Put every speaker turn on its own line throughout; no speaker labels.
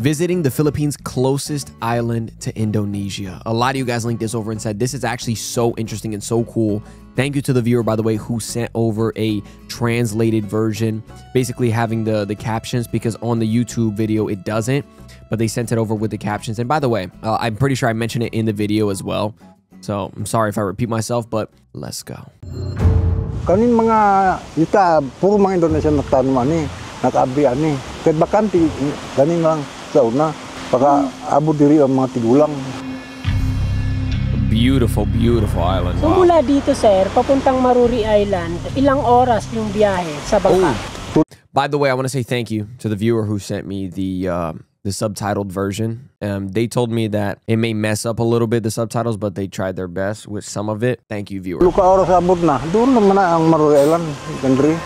Visiting the Philippines' closest island to Indonesia. A lot of you guys linked this over and said this is actually so interesting and so cool. Thank you to the viewer, by the way, who sent over a translated version, basically having the captions, because on the YouTube video it doesn't, but they sent it over with the captions. And by the way, I'm pretty sure I mentioned it in the video as well, so I'm sorry if I repeat myself, but let's go.
Kanin mga ita puro mga Indonesia nagtanong ani, nakaabri ani. Kahit bakanti kanin lang sa una, pagka abot diri ang mga tigulang.
Beautiful, beautiful island.
So mula dito, sir, papuntang Maruri Island, ilang oras yung biyahe sa bangka?
Oh. By the way, I want to say thank you to the viewer who sent me the subtitled version. They told me that it may mess up a little bit, the subtitles, but they tried their best with some of it. Thank you, viewer.
Luka oras abot na. Doon naman na ang Maruri Island, Gandri.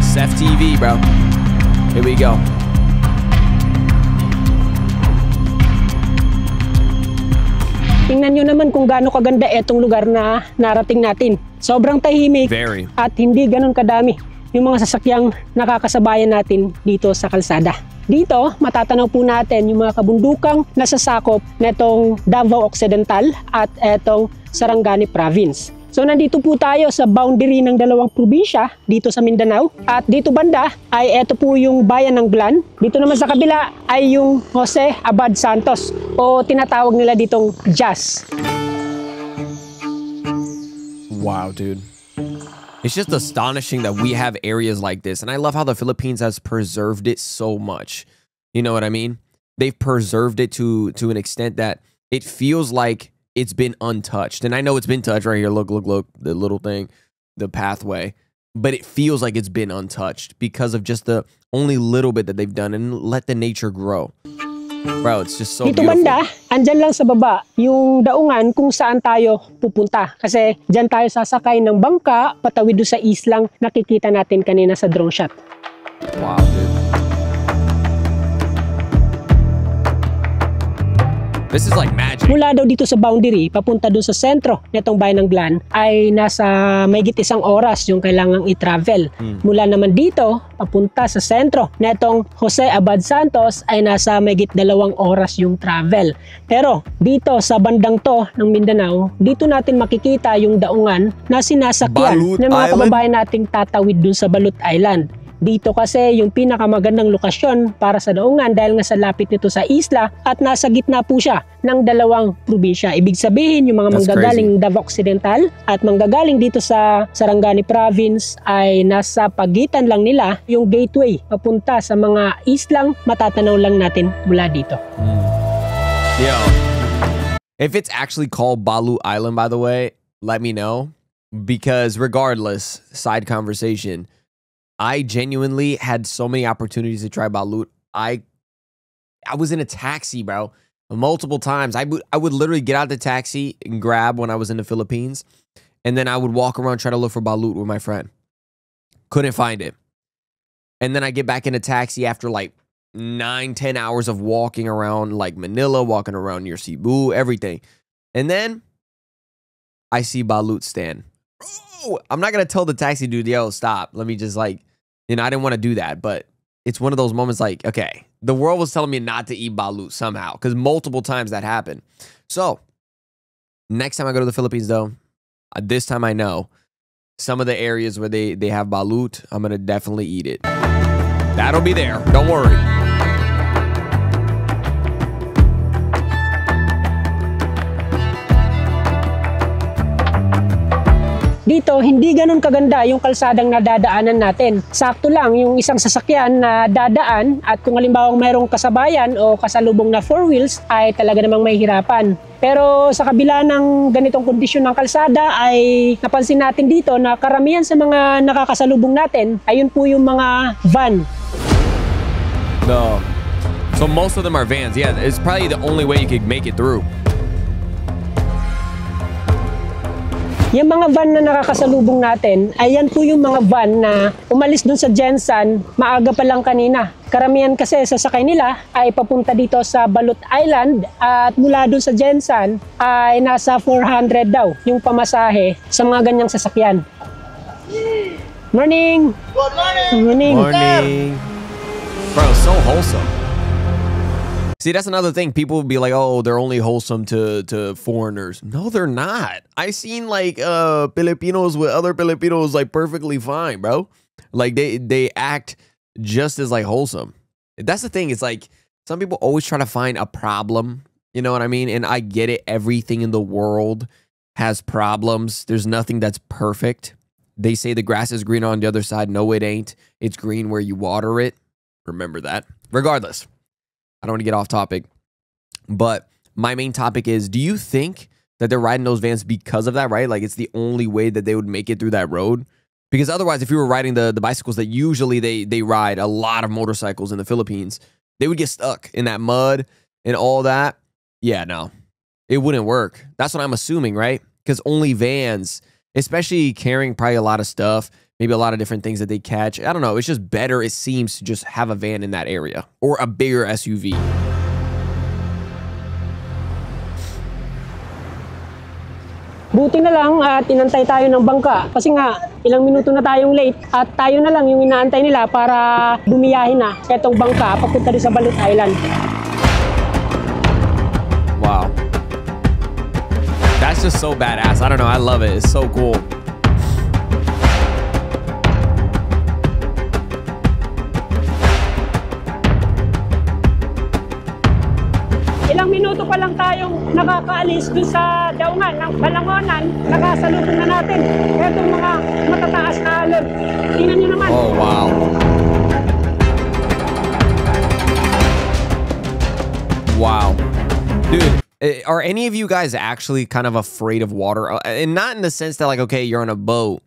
Seth TV, bro. Here we go.
Tingnan nyo naman kung gaano kaganda etong lugar na narating natin. Sobrang tahimik at hindi ganun kadami yung mga sasakyang nakakasabayan natin dito sa kalsada. Dito, matatanaw po natin yung mga kabundukang nasasakop netong Davao Occidental at etong Sarangani Province. So nandito po tayo sa boundary ng dalawang probinsya dito sa Mindanao. At dito banda ay eto po yung bayan ng Blan. Dito naman sa kabila ay yung Jose Abad Santos o tinatawag nila ditong Jazz.
Wow, dude. It's just astonishing that we have areas like this. And I love how the Philippines has preserved it so much. You know what I mean? They've preserved it to an extent that it feels like it's been untouched. And I know it's been touched right here. Look, the little thing, the pathway. But it feels like it's been untouched because of just the only little bit that they've done and let the nature grow. Bro, it's just so
dito
beautiful.
Banda, andyan lang sa baba yung daungan kung saan tayo pupunta. Kasi dyan tayo sasakay ng bangka, patawid doon sa islang nakikita natin kanina sa drone shot.
Wow, dude. This is like magic.
Mula daw dito sa boundary, papunta doon sa sentro nitong bayan ng Blan ay nasa mahigit 1 oras yung kailangang i-travel. Mula naman dito, papunta sa sentro nitong Jose Abad Santos ay nasa mahigit 2 oras yung travel. Pero dito sa bandang to ng Mindanao, dito natin makikita yung daungan na sinasakyan ng mga kababayan nating tatawid doon sa Balut Island. Dito kasi yung pinakamagandang lokasyon para sa daungan dahil nga sa lapit nito sa isla at nasa gitna po siya ng dalawang probinsya. Ibig sabihin yung mga manggagaling Davao Occidental at manggagaling dito sa Sarangani Province ay nasa pagitan lang nila yung gateway papunta sa mga islang matatanaw lang natin mula dito.
Yo, if it's actually called Balut Island, by the way, let me know, because regardless, side conversation, I genuinely had so many opportunities to try Balut. I was in a taxi, bro, multiple times. I would literally get out of the taxi and grab when I was in the Philippines, and then I would walk around try to look for Balut with my friend. Couldn't find it. And then I get back in a taxi after like 9-10 hours of walking around like Manila, walking around near Cebu, everything. And then I see Balut stand. Oh, I'm not going to tell the taxi dude, yo, stop. Let me just like, you know, I didn't want to do that, but it's one of those moments like, okay, the world was telling me not to eat Balut somehow, because multiple times that happened. So next time I go to the Philippines though, this time I know some of the areas where they have Balut, I'm going to definitely eat it. That'll be there. Don't worry.
Dito, hindi ganun kaganda yung kalsadang nadadaanan natin. Sakto lang yung isang sasakyan na dadaan at kung halimbawa mayroong kasabayan o kasalubong na 4 wheels ay talaga namang mahihirapan. Pero sa kabila ng ganitong kondisyon ng kalsada ay napansin natin dito na karamihan sa mga nakakasalubong natin ayun po yung mga van.
No. So most of them are vans. Yeah, it's probably the only way you could make it through.
Yung mga van na nakakasalubong natin, ayan po yung mga van na umalis dun sa Jensan maaga pa lang kanina. Karamihan kasi sasakay nila ay papunta dito sa Balut Island at mula dun sa Jensan ay nasa 400 daw yung pamasahe sa mga ganyang sasakyan. Morning!
Good morning!
Morning!
Morning! Bro, so wholesome. See, that's another thing. People would be like, "Oh, they're only wholesome to foreigners." No, they're not. I seen like Filipinos with other Filipinos like perfectly fine, bro. Like they act just as like wholesome. That's the thing. It's like some people always try to find a problem. You know what I mean? And I get it. Everything in the world has problems. There's nothing that's perfect. They say the grass is greener on the other side. No, it ain't. It's green where you water it. Remember that. Regardless, I don't want to get off topic. But my main topic is, do you think that they're riding those vans because of that, right? Like it's the only way that they would make it through that road? Because otherwise, if you were riding the bicycles that usually they ride, a lot of motorcycles in the Philippines, they would get stuck in that mud and all that. Yeah, no, it wouldn't work. That's what I'm assuming, right? Because only vans, especially carrying probably a lot of stuff, maybe a lot of different things that they catch. I don't know. It's just better, it seems, to just have a van in that area or a bigger SUV.
Buti na lang at inantay tayo ng bangka kasi nga ilang minuto na tayong late at tayo na lang yung inaantay nila para bumiyahin na etong bangka papunta rin sa Balut Island.
Wow. That's just so badass. I don't know. I love it. It's so cool.
Ilang minuto pa lang tayong nakakaalis dun sa daungan ng Balangonan, nakasalubong na natin etong mga matataas na alon. Tingnan nyo naman.
Oh, wow. Wow. Dude, are any of you guys actually kind of afraid of water? And not in the sense that like, okay, you're on a boat,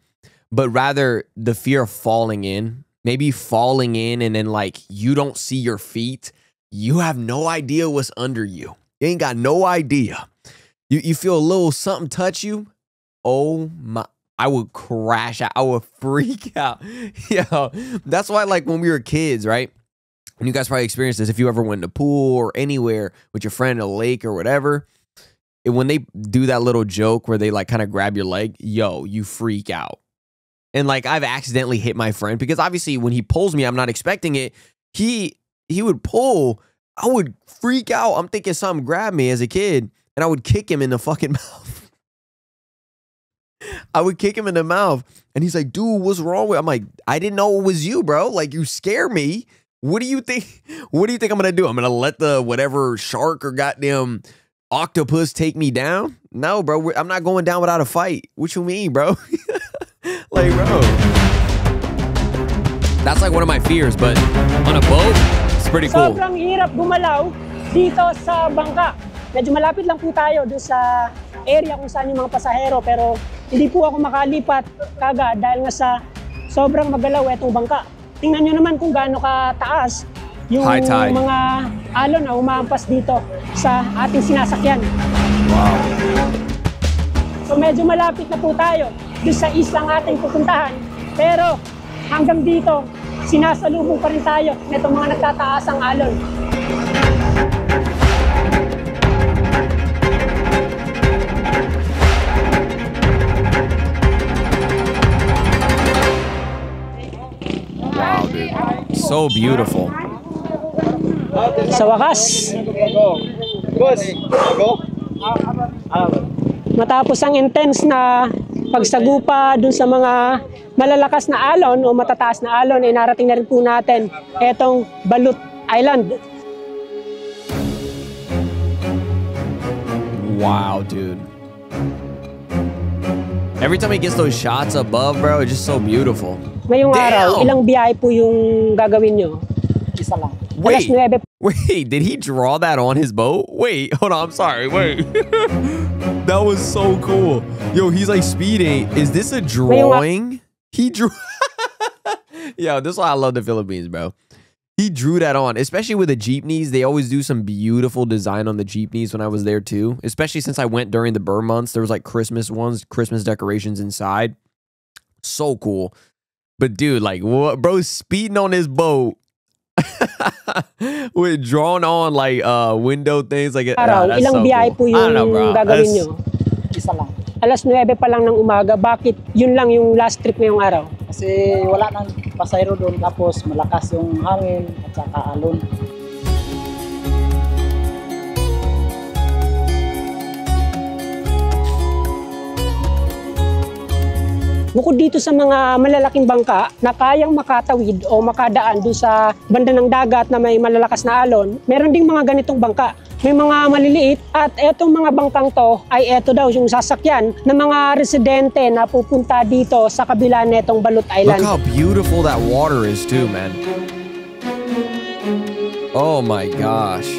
but rather the fear of falling in. Maybe falling in and then like you don't see your feet. You have no idea what's under you. You ain't got no idea. You feel a little something touch you. Oh my, I would crash out. I would freak out. Yeah, that's why like when we were kids, right? And you guys probably experienced this if you ever went in a pool or anywhere with your friend, a lake or whatever. When they do that little joke where they like kind of grab your leg, yo, you freak out. And like I've accidentally hit my friend because obviously when he pulls me, I'm not expecting it. He would pull, I would freak out. I'm thinking something grabbed me as a kid and I would kick him in the fucking mouth. I would kick him in the mouth and he's like, dude, what's wrong with you? I'm like, I didn't know it was you, bro. Like you scare me. What do you think? What do you think I'm going to do? I'm going to let the whatever shark or goddamn octopus take me down? No, bro. I'm not going down without a fight. What you mean, bro? Like, bro. That's like one of my fears, but on a boat, it's pretty cool.
Sobrang hirap gumalaw dito sa bangka. Medyo malapit lang po tayo doon sa area kung saan yung mga pasahero pero hindi po ako makalipat kagad dahil nga sa sobrang magalaw etong bangka. Tingnan nyo naman kung gaano kataas yung mga alon na umaampas dito sa ating sinasakyan.
Wow.
So medyo malapit na po tayo doon sa islang ating pupuntahan. Pero hanggang dito, sinasalubong pa rin tayo nitong mga nagtataasang alon.
Wow, dude. So beautiful.
Sa wakas, matapos ang intense na pagsagupa dun sa mga malalakas na alon o matataas na alon, ay narating na rin po natin etong Balut Island.
Wow, dude. Every time he gets those shots above, bro, it's just so beautiful.
Ngayong
Damn!
araw, ilang biyahe po yung gagawin nyo? Isa lang.
Wait,
Alas 9.
wait, did he draw that on his boat? Wait, hold on, I'm sorry, wait. That was so cool. Yo, he's like speeding. Is this a drawing? He drew... Yo, this is why I love the Philippines, bro. He drew that on, especially with the jeepneys. They always do some beautiful design on the jeepneys when I was there too. Especially since I went during the Burr months. There was like Christmas ones, Christmas decorations inside. So cool. But dude, like, what, bro, speeding on his boat with drawn on like window things like
Araw,
that's
ilang
so
biyahe po
cool.
yung gagawin nyo?
Isa lang.
Alas 9 pa lang ng umaga. Bakit yun lang yung last trip ngayong araw?
Kasi wala nang pasahero doon tapos malakas yung hangin at saka alon.
Bukod dito sa mga malalaking bangka na kayang makatawid o makadaan doon sa banda ng dagat na may malalakas na alon, meron ding mga ganitong bangka. May mga maliliit at etong mga bangkang to ay eto daw yung sasakyan ng mga residente na pupunta dito sa kabila netong Balut Island.
Look how beautiful that water is too, man. Oh my gosh.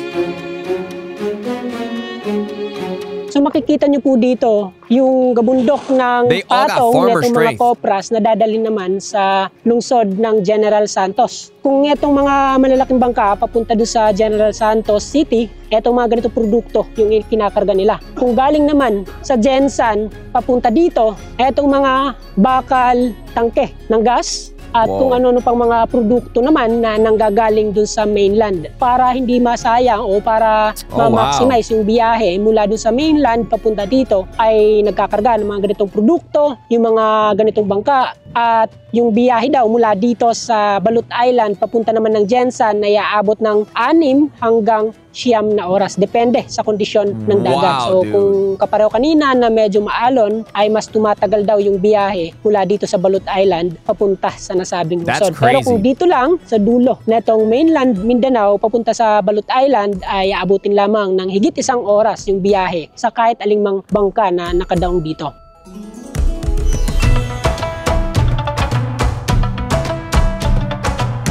So makikita nyo po dito yung gabundok ng
They all got
patong
farmer
netong mga
strength.
kopras na dadalhin naman sa lungsod ng General Santos. Kung itong mga malalaking bangka papunta doon sa General Santos City, etong mga ganito produkto yung kinakarga nila. Kung galing naman sa Gensan papunta dito, etong mga bakal tangke ng gas, at
Wow.
kung ano-ano pang mga produkto naman na nanggagaling dun sa mainland para hindi masayang o para
Oh,
ma-maximize yung biyahe mula dun sa mainland papunta dito ay nagkakarga ng mga ganitong produkto, yung mga ganitong bangka, at yung biyahe daw mula dito sa Balut Island papunta naman ng Gensan na iaabot ng 6 hanggang 9 na oras. Depende sa kondisyon ng dagat.
Wow,
So
dude.
kung kapareho kanina na medyo maalon, ay mas tumatagal daw yung biyahe mula dito sa Balut Island papunta sa nasabing
That's
lungsod. Pero
crazy.
kung dito lang sa dulo netong mainland Mindanao papunta sa Balut Island ay aabutin lamang ng higit 1 oras yung biyahe sa kahit alingmang bangka na nakadaong dito.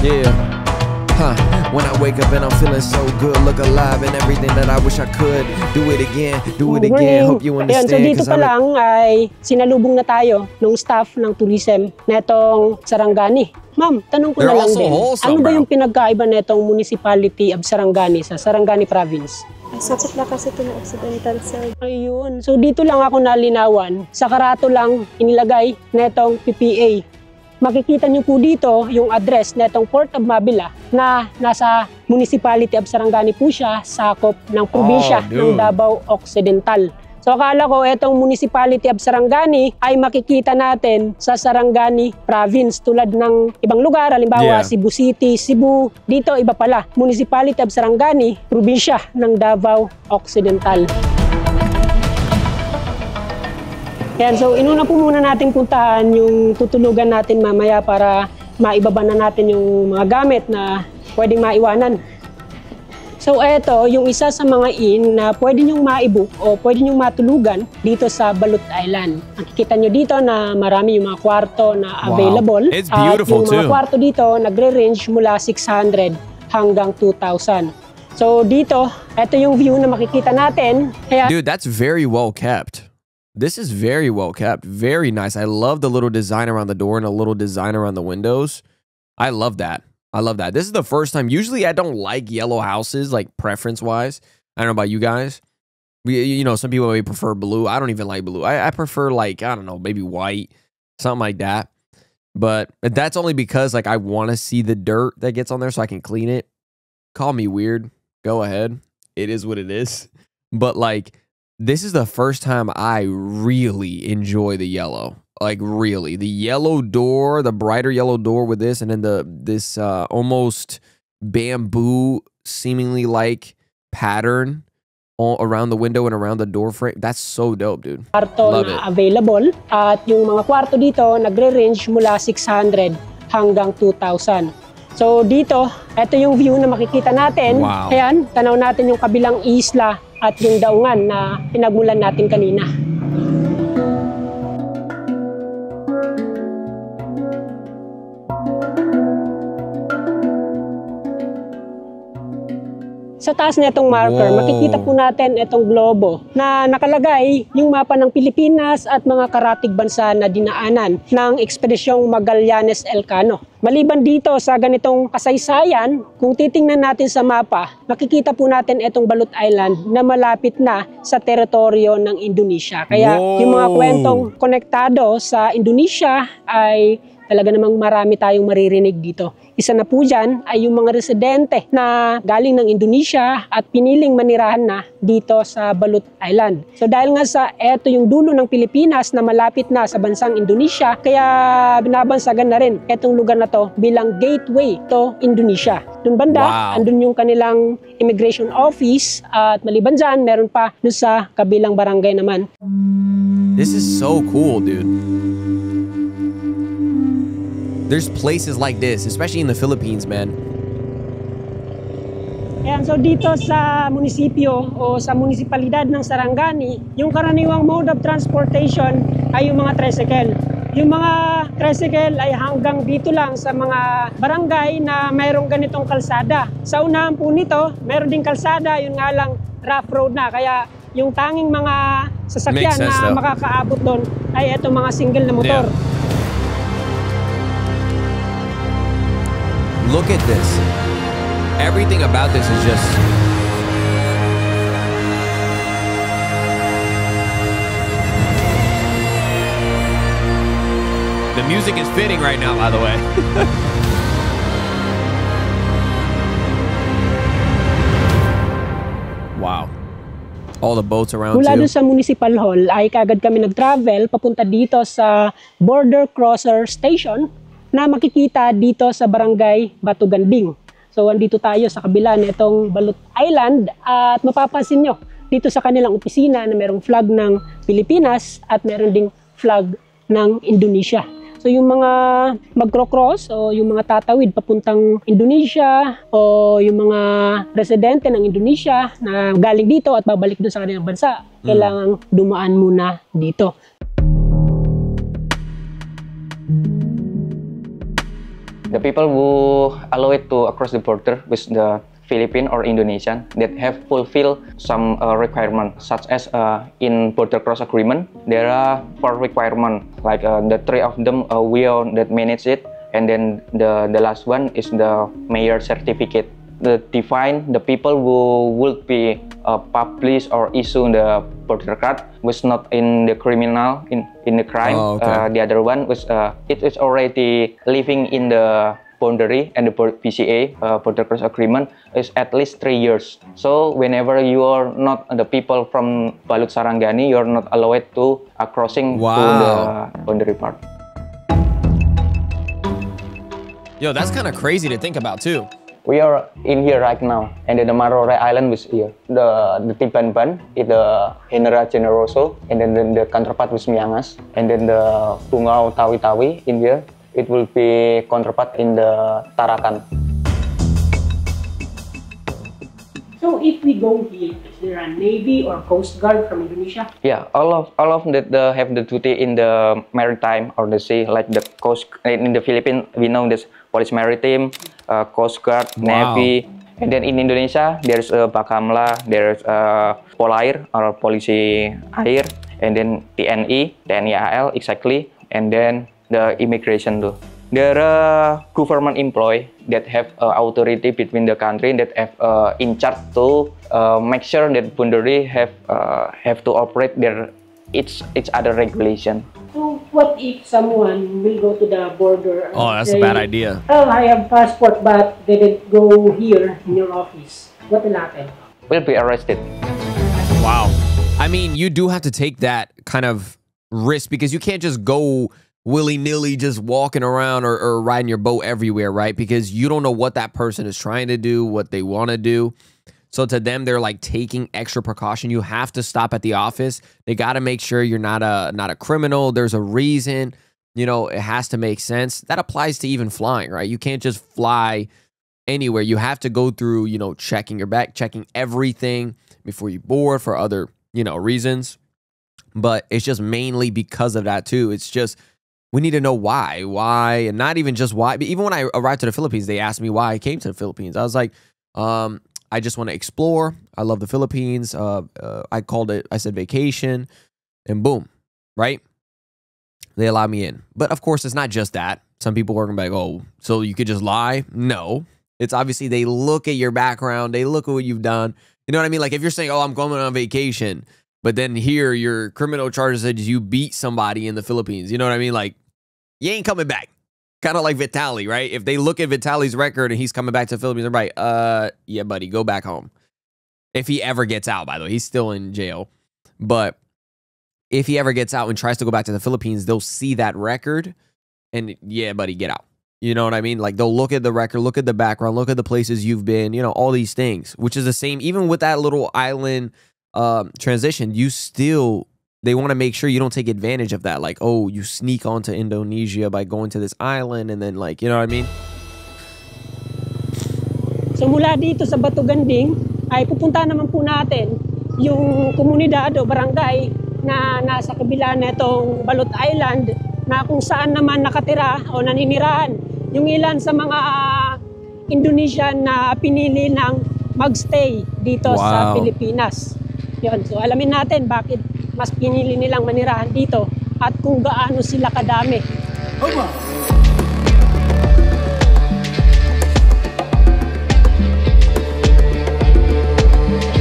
Yeah. Huh. When I wake up and I'm feeling so good, look alive and everything that I wish I could. Do it again, do it again. Hope you
Ayan, so
understand.
dito
'Cause
pa
I'm
lang ay sinalubong na tayo ng staff ng tourism netong Sarangani. Ma'am, tanong ko
They're
na lang
also
din,
wholesome,
ano ba
bro.
yung pinagkaiba netong Municipality of Sarangani sa Sarangani Province?
Sakop na kasi ito ng Occidental Cell.
Ayun. So dito lang ako nalinawan. Sa karato lang inilagay netong PPA. Makikita niyo po dito yung address netong Port of Mabila na nasa Municipality of Sarangani po siya, sakop ng probinsya ng
dude.
Davao Occidental. So akala ko itong Municipality of Sarangani ay makikita natin sa Sarangani Province tulad ng ibang lugar, halimbawa
Yeah.
Cebu City, Cebu. Dito iba pala, Municipality of Sarangani, probinsya ng Davao Occidental. Yan, so inuna po muna natin puntahan yung tutulugan natin mamaya para maibaba na natin yung mga gamit na pwedeng maiwanan. So eto, yung isa sa mga inn na pwede nyong maibook o pwede nyong matulugan dito sa Balut Island. Nakikita nyo dito na marami yung mga kwarto na
Wow.
available.
It's beautiful
at yung mga
too.
kwarto dito nagre-range mula 600 hanggang 2,000. So dito, eto yung view na makikita natin. Kaya
Dude, that's very well kept. This is very well kept. Very nice. I love the little design around the door and a little design around the windows. I love that. I love that. This is the first time. Usually I don't like yellow houses, like preference-wise. I don't know about you guys. You know, some people may prefer blue. I don't even like blue. I prefer, like, I don't know, maybe white, something like that. But that's only because, like, I want to see the dirt that gets on there so I can clean it. Call me weird. Go ahead. It is what it is. But, like, this is the first time I really enjoy the yellow. Like really, the yellow door, the brighter yellow door with this, and then this almost bamboo, seemingly like pattern all around the window and around the door frame. That's so dope, dude.
kwarto
Love
na available at yung mga kwarto dito nagre-range mula 600 hanggang 2,000. So dito, ito yung view na makikita natin.
Wow.
Ayan, tanaw natin yung kabilang isla at yung daungan na pinagmulan natin kanina. Sa taas nitong marker,
Wow.
makikita po natin itong globo na nakalagay yung mapa ng Pilipinas at mga karatig bansa na dinaanan ng Ekspedisyong Magallanes Elcano. Maliban dito sa ganitong kasaysayan, kung titingnan natin sa mapa, makikita po natin itong Balut Island na malapit na sa teritoryo ng Indonesia. Kaya yung mga
Wow.
kwentong konektado sa Indonesia ay talaga namang marami tayong maririnig dito. Isa na po dyan ay yung mga residente na galing ng Indonesia at piniling manirahan na dito sa Balut Island. So dahil nga sa eto yung dulo ng Pilipinas na malapit na sa bansang Indonesia, kaya binabansagan na rin etong lugar na to bilang gateway to Indonesia. Doon banda,
Wow.
andun yung kanilang immigration office at maliban dyan, meron pa doon sa kabilang barangay naman.
This is so cool, dude. there's places like this, especially in the Philippines, man.
Ayan, so dito sa munisipyo o sa munisipalidad ng Sarangani, yung karaniwang mode of transportation ay yung mga tricycle. Yung mga tricycle ay hanggang dito lang sa mga barangay na mayroong ganitong kalsada. Sa unahan po nito, mayroon ding kalsada, yun nga lang rough road na. Kaya yung tanging mga sasakyan na makakaabot doon ay itong mga single na motor.
Yeah. Look at this. Everything about this is just... The music is fitting right now, by the way. Wow. All the boats around
Mula
you.
doon sa Municipal Hall ay kagad kami nag-travel papunta dito sa Border Crosser Station na makikita dito sa Barangay Batuganding. So andito tayo sa kabila nitong Balut Island at mapapansin nyo dito sa kanilang opisina na merong flag ng Pilipinas at meron ding flag ng Indonesia. So yung mga magcro-cross o yung mga tatawid papuntang Indonesia o yung mga residente ng Indonesia na galing dito at babalik doon sa kanilang bansa, kailangang dumaan muna dito.
The people who allow it to across the border with the Philippine or Indonesian that have fulfilled some requirements, such as in border cross agreement, there are 4 requirements. Like the 3 of them will that manage it, and then the last one is the mayor certificate. The define the people who would be publish or issue the border card was not in the criminal in the crime.
Oh, okay.
The other one was it is already living in the boundary, and the BCA border cross agreement is at least 3 years. So whenever you are not the people from Balut Sarangani, you are not allowed to crossing to the boundary part.
Yo, that's kind of crazy to think about too.
We are in here right now, and then the Marore Island was here. The Tibanban is the Genera Generoso, and then the counterpart was Miangas, and then the Bungau Tawi-Tawi in here. It will be counterpart in the Tarakan.
So if we go here, is there a Navy or Coast Guard from Indonesia?
Yeah, all of that have the duty in the maritime or the sea, like the coast in the Philippines. We know this Police Maritime, Coast Guard, Navy, and then in Indonesia there's Bakamla, there's Polair or Polisi Air, and then TNI AL exactly, and then the immigration too. There are government employee that have authority between the country that have in charge to make sure that boundary have to operate their each other regulation.
So what if someone will go to the border?
Oh, that's a bad idea.
Oh, I have passport, but they didn't go here in your office. What will happen?
Will be arrested.
Wow. I mean, you do have to take that kind of risk because you can't just go willy-nilly just walking around or riding your boat everywhere, right? Because you don't know what that person is trying to do, what they want to do. So to them, they're like taking extra precaution. You have to stop at the office. They got to make sure you're not a criminal. There's a reason. You know, it has to make sense. That applies to even flying, right? You can't just fly anywhere. You have to go through, you know, checking your bag, checking everything before you board for other, you know, reasons. But it's just mainly because of that too. It's just, we need to know why, and not even just why. But even when I arrived to the Philippines, they asked me why I came to the Philippines. I was like, I just want to explore. I love the Philippines. I said vacation, and boom, right? They allow me in. But of course, it's not just that. Some people are going to be like, oh, so you could just lie? No. It's obviously they look at your background. They look at what you've done. You know what I mean? Like if you're saying, oh, I'm going on vacation, but then here your criminal charges said you beat somebody in the Philippines. You know what I mean? Like, you ain't coming back. Kind of like Vitaly, right? If they look at Vitaly's record and he's coming back to the Philippines, they're like, yeah, buddy, go back home. If he ever gets out, by the way, he's still in jail. But if he ever gets out and tries to go back to the Philippines, they'll see that record and, yeah, buddy, get out. You know what I mean? Like, they'll look at the record, look at the background, look at the places you've been, you know, all these things, which is the same. Even with that little island transition, you still they want to make sure you don't take advantage of that. Like, oh, you sneak onto Indonesia by going to this island and then like, you know what I mean?
So mula dito sa Batuganding ay pupunta naman po natin yung komunidad o barangay na nasa kabila nitong Balot Island na kung saan naman nakatira o naninirahan yung ilan sa mga Indonesian na pinili ng magstay dito sa Pilipinas. Yun. So alamin natin bakit mas pinili nilang manirahan dito at kung gaano sila kadami.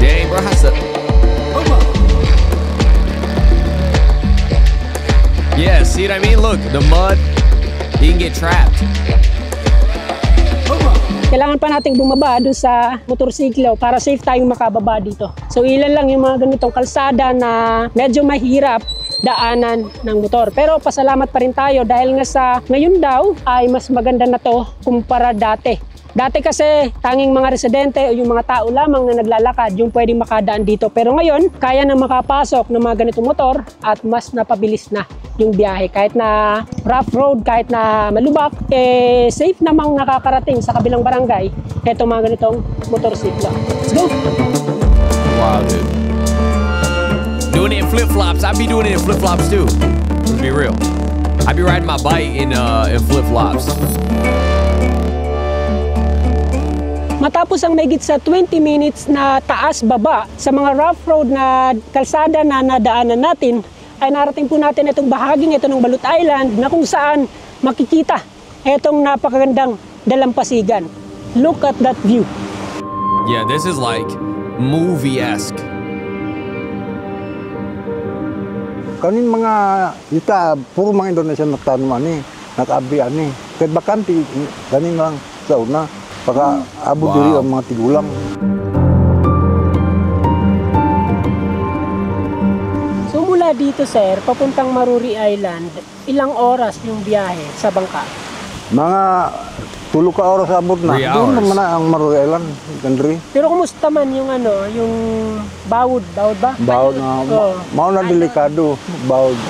Dang, bro, yeah, see what I mean? Look, the mud, you can get trapped.
Kailangan pa nating bumaba doon sa motorsiklo para safe tayong makababa dito. So ilan lang yung mga ganitong kalsada na medyo mahirap daanan ng motor. Pero pasalamat pa rin tayo dahil nga sa ngayon daw ay mas maganda na to kumpara dati. Dati kasi tanging mga residente o yung mga tao lamang na naglalakad yung pwedeng makadaan dito. Pero ngayon, kaya na makapasok ng mga ganitong motor at mas napabilis na yung biyahe. Kahit na rough road, kahit na malubak, safe namang nakakarating sa kabilang barangay itong mga ganitong motorsiklo. Let's go!
Wow, dude. Doing it in flip-flops. I'd be doing it in flip-flops too. Let's be real. I'd be riding my bike in flip-flops.
Matapos ang mahigit sa 20 minutes na taas-baba sa mga rough road na kalsada na nadaanan natin, ay narating po natin itong bahaging ito ng Balot Island na kung saan makikita itong napakagandang dalampasigan. Look at that view.
Yeah, this is like movie-esque.
Kanin mga ita, puro mga Indonesia nagtanong ani, nag-abi ani. Kahit bakanti, kanin lang sa una. Pagka abo diri ang mga tigulang.
So mula dito sir, papuntang Maruri Island, ilang oras yung biyahe sa bangka?
Mga 3 ka oras abot na.
3
Doon
hours.
naman na ang Maruri Island, Gandri.
Pero kumusta man yung ano, yung bawod ba?
Bawod na,
Oo.
mao na delikado, bawod.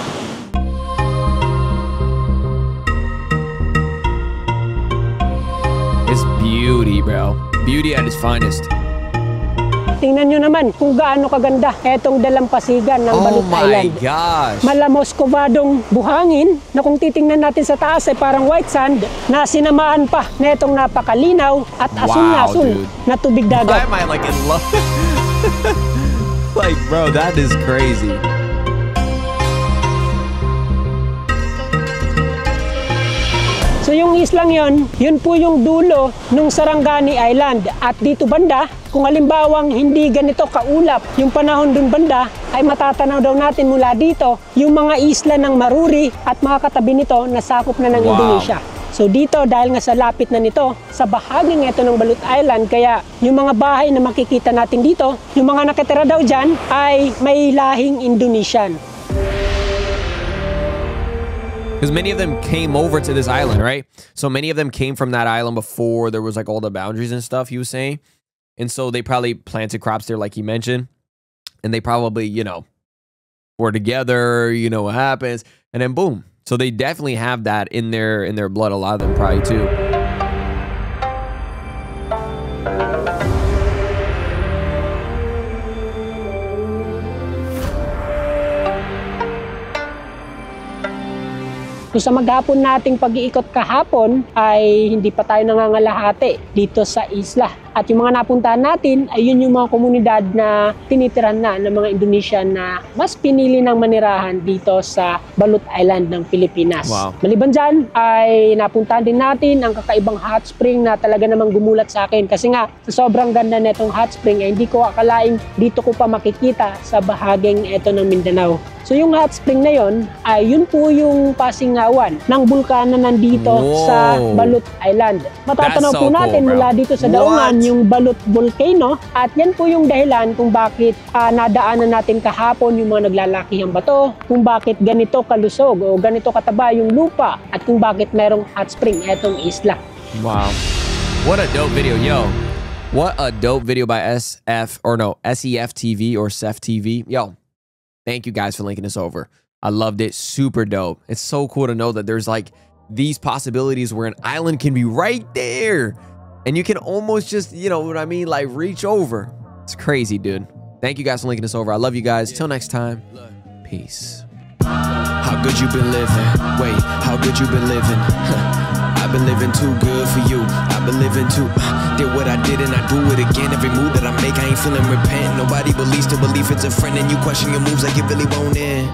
It's beauty, bro. Beauty at its finest.
Tingnan nyo naman kung gaano kaganda etong dalampasigan ng
Oh
Balot
my
Island.
gosh.
Malamos kubadong buhangin na kung titingnan natin sa taas ay parang white sand na sinamaan pa na itong napakalinaw at asul-asul
dude.
na tubig
Why
dagat.
am I like in love? Like, bro, that is crazy.
So yung islang yon, yun po yung dulo ng Sarangani Island. At dito banda, kung halimbawang hindi ganito kaulap yung panahon dun banda, ay matatanaw daw natin mula dito yung mga isla ng Maruri at mga katabi nito na sakop na ng
Wow.
Indonesia. So dito, dahil nga sa lapit na nito, sa bahaging ito ng Balot Island, kaya yung mga bahay na makikita natin dito, yung mga nakatira daw dyan ay may lahing Indonesian.
Because many of them came over to this island, right? So many of them came from that island before there was like all the boundaries and stuff, he was saying. And so they probably planted crops there, like he mentioned. And they probably, you know, were together, you know what happens. And then boom. So they definitely have that in their blood, a lot of them probably too.
Kung sa maghapon nating pag-iikot kahapon ay hindi pa tayo nangangalahati dito sa isla. At yung mga napuntahan natin ay yun yung mga komunidad na tinitiran na ng mga Indonesian na mas pinili ng manirahan dito sa Balot Island ng Pilipinas.
Wow.
Maliban dyan ay napuntahan din natin ang kakaibang hot spring na talaga namang gumulat sa akin. Kasi nga sa sobrang ganda na itong hot spring ay hindi ko akalaing dito ko pa makikita sa bahaging ito ng Mindanao. So yung hot spring na yon ay yun po yung pasingawan ng bulkan na nandito
Wow.
sa Balot Island. Matatanaw
That's
po
so
natin
cool, bro.
mula dito sa daungan
What?
yung Balot Volcano at yan po yung dahilan kung bakit nadaanan natin kahapon yung mga naglalakihang bato, kung bakit ganito kalusog o ganito kataba yung lupa at kung bakit merong hot spring etong isla.
Wow. What a dope video, yo. What a dope video by SEF TV or SEF TV. Yo, Thank you guys for linking us over. I loved it. Super dope. It's so cool to know that there's like these possibilities where an island can be right there and you can almost just, you know what I mean, like reach over. It's crazy, dude. Thank you guys for linking us over. I love you guys. Till next time. Peace. How good you been living? Wait, how good you been living? I've been living too good for you. I've been living too. Did what I did and I do it again. Every move that I make, I ain't feeling repent. Nobody believes to believe it's a friend, and you question your moves like you really won't end.